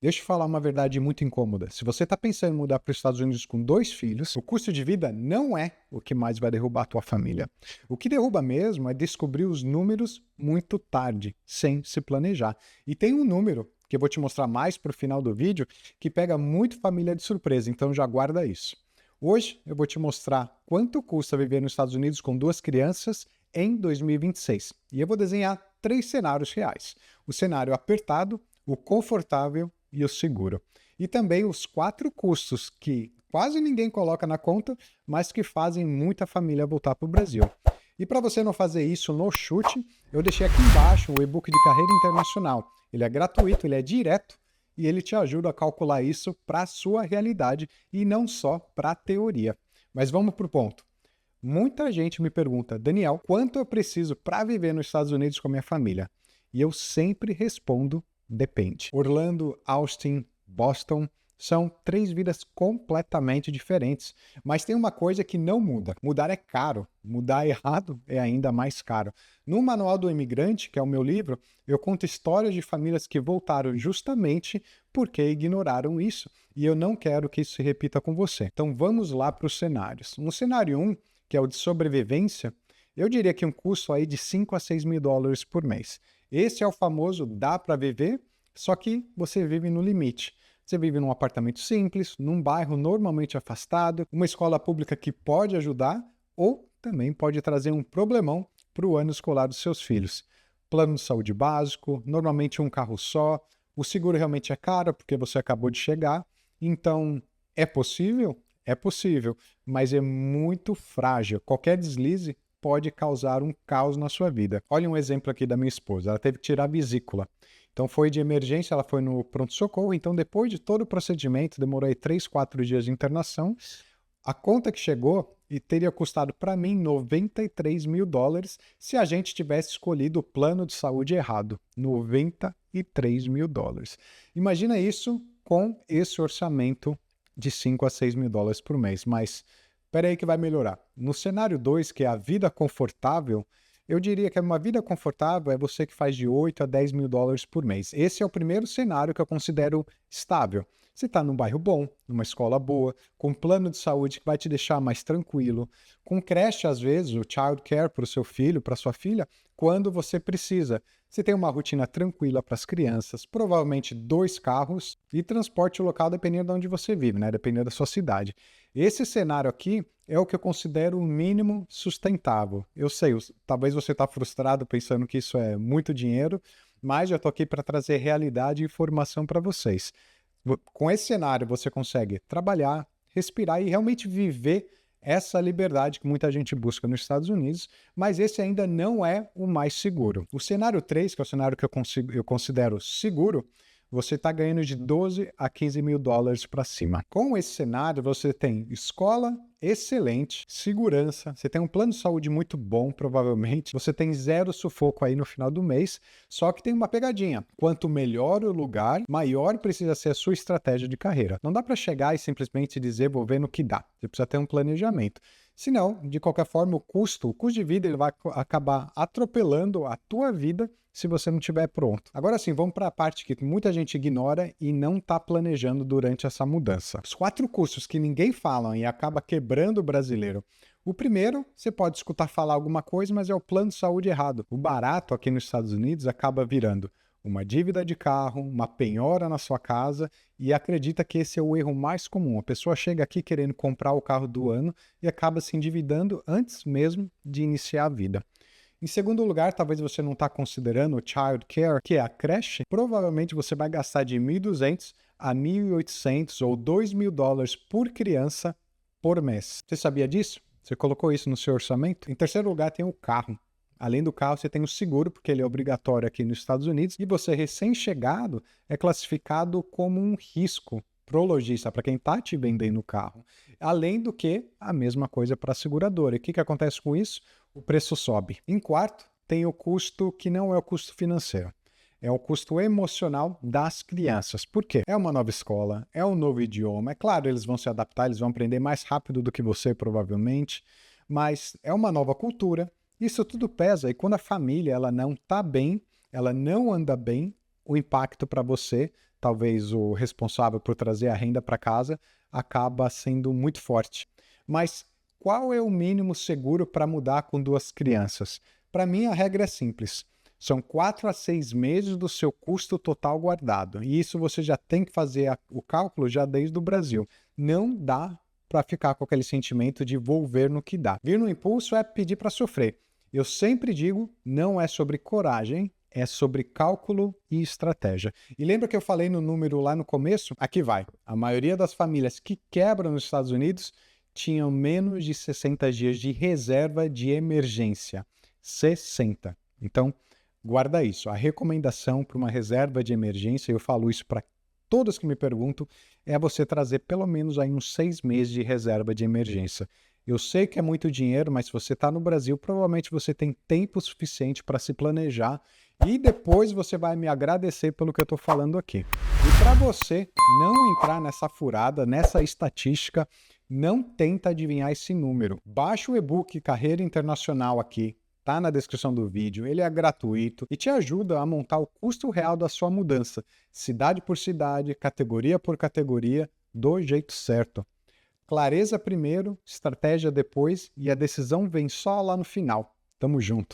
Deixa eu te falar uma verdade muito incômoda. Se você está pensando em mudar para os Estados Unidos com 2 filhos, o custo de vida não é o que mais vai derrubar a tua família. O que derruba mesmo é descobrir os números muito tarde, sem se planejar. E tem um número que eu vou te mostrar mais para o final do vídeo, que pega muito família de surpresa, então já guarda isso. Hoje eu vou te mostrar quanto custa viver nos Estados Unidos com 2 crianças em 2026. E eu vou desenhar 3 cenários reais. O cenário apertado, o confortável e o seguro. E também os 4 custos que quase ninguém coloca na conta, mas que fazem muita família voltar para o Brasil. E para você não fazer isso no chute, eu deixei aqui embaixo o e-book de carreira internacional. Ele é gratuito, ele é direto e ele te ajuda a calcular isso para a sua realidade e não só para a teoria. Mas vamos para o ponto. Muita gente me pergunta, Daniel, quanto eu preciso para viver nos Estados Unidos com a minha família? E eu sempre respondo, depende. Orlando, Austin, Boston são 3 vidas completamente diferentes, mas tem uma coisa que não muda. Mudar é caro, mudar errado é ainda mais caro. No Manual do Imigrante, que é o meu livro, eu conto histórias de famílias que voltaram justamente porque ignoraram isso, e eu não quero que isso se repita com você. Então vamos lá para os cenários. No cenário 1, que é o de sobrevivência, eu diria que um custo aí de 5 a 6 mil dólares por mês. Esse é o famoso dá para viver, só que você vive no limite. Você vive num apartamento simples, num bairro normalmente afastado, uma escola pública que pode ajudar ou também pode trazer um problemão para o ano escolar dos seus filhos. Plano de saúde básico, normalmente um carro só, o seguro realmente é caro porque você acabou de chegar, então é possível? É possível, mas é muito frágil. Qualquer deslize pode causar um caos na sua vida. Olha um exemplo aqui da minha esposa, ela teve que tirar a vesícula. Então foi de emergência, ela foi no pronto-socorro, então depois de todo o procedimento, demorou aí 3, 4 dias de internação, a conta que chegou e teria custado para mim 93 mil dólares se a gente tivesse escolhido o plano de saúde errado, 93 mil dólares. Imagina isso com esse orçamento de 5 a 6 mil dólares por mês, mas espera aí que vai melhorar. No cenário 2, que é a vida confortável, eu diria que uma vida confortável é você que faz de 8 a 10 mil dólares por mês. Esse é o primeiro cenário que eu considero estável. Você está num bairro bom, numa escola boa, com um plano de saúde que vai te deixar mais tranquilo, com creche, às vezes, o child care para o seu filho, para sua filha, quando você precisa. Você tem uma rotina tranquila para as crianças, provavelmente 2 carros e transporte local dependendo de onde você vive, né? Dependendo da sua cidade. Esse cenário aqui é o que eu considero o mínimo sustentável. Eu sei, talvez você está frustrado pensando que isso é muito dinheiro, mas eu estou aqui para trazer realidade e informação para vocês. Com esse cenário, você consegue trabalhar, respirar e realmente viver essa liberdade que muita gente busca nos Estados Unidos, mas esse ainda não é o mais seguro. O cenário 3, que é o cenário que eu considero seguro, você está ganhando de 12 a 15 mil dólares para cima. Com esse cenário, você tem escola excelente, segurança, você tem um plano de saúde muito bom, provavelmente, você tem 0 sufoco aí no final do mês, só que tem uma pegadinha. Quanto melhor o lugar, maior precisa ser a sua estratégia de carreira. Não dá para chegar e simplesmente dizer, vou ver no que dá. Você precisa ter um planejamento. Senão, de qualquer forma, o custo de vida ele vai acabar atropelando a tua vida se você não estiver pronto. Agora sim, vamos para a parte que muita gente ignora e não está planejando durante essa mudança. Os 4 custos que ninguém fala e acaba quebrando o brasileiro. O primeiro, você pode escutar falar alguma coisa, mas é o plano de saúde errado. O barato aqui nos Estados Unidos acaba virando uma dívida de carro, uma penhora na sua casa e acredita que esse é o erro mais comum. A pessoa chega aqui querendo comprar o carro do ano e acaba se endividando antes mesmo de iniciar a vida. Em segundo lugar, talvez você não está considerando o child care, que é a creche. Provavelmente você vai gastar de 1.200 a 1.800 ou 2 mil dólares por criança por mês. Você sabia disso? Você colocou isso no seu orçamento? Em terceiro lugar, tem o carro. Além do carro, você tem o seguro, porque ele é obrigatório aqui nos Estados Unidos, e você, recém-chegado, é classificado como um risco pro lojista, para quem está te vendendo o carro. Além do que, a mesma coisa para a seguradora. E o que acontece com isso? O preço sobe. Em quarto, tem o custo que não é o custo financeiro. É o custo emocional das crianças. Por quê? É uma nova escola, é um novo idioma. É claro, eles vão se adaptar, eles vão aprender mais rápido do que você, provavelmente, mas é uma nova cultura. Isso tudo pesa. E quando a família ela não está bem, ela não anda bem, o impacto para você talvez o responsável por trazer a renda para casa, acaba sendo muito forte. Mas qual é o mínimo seguro para mudar com 2 crianças? Para mim, a regra é simples. São 4 a 6 meses do seu custo total guardado. E isso você já tem que fazer o cálculo já desde o Brasil. Não dá para ficar com aquele sentimento de vou ver no que dá. Vir no impulso é pedir para sofrer. Eu sempre digo, não é sobre coragem, é sobre cálculo e estratégia. E lembra que eu falei no número lá no começo? Aqui vai. A maioria das famílias que quebram nos Estados Unidos tinham menos de 60 dias de reserva de emergência. 60. Então, guarda isso. A recomendação para uma reserva de emergência, eu falo isso para todos que me perguntam, é você trazer pelo menos aí uns 6 meses de reserva de emergência. Eu sei que é muito dinheiro, mas se você está no Brasil, provavelmente você tem tempo suficiente para se planejar e depois você vai me agradecer pelo que eu estou falando aqui. E para você não entrar nessa furada, nessa estatística, não tenta adivinhar esse número. Baixa o e-book Carreira Internacional aqui. Tá na descrição do vídeo, ele é gratuito e te ajuda a montar o custo real da sua mudança, cidade por cidade, categoria por categoria, do jeito certo. Clareza primeiro, estratégia depois e a decisão vem só lá no final. Tamo junto!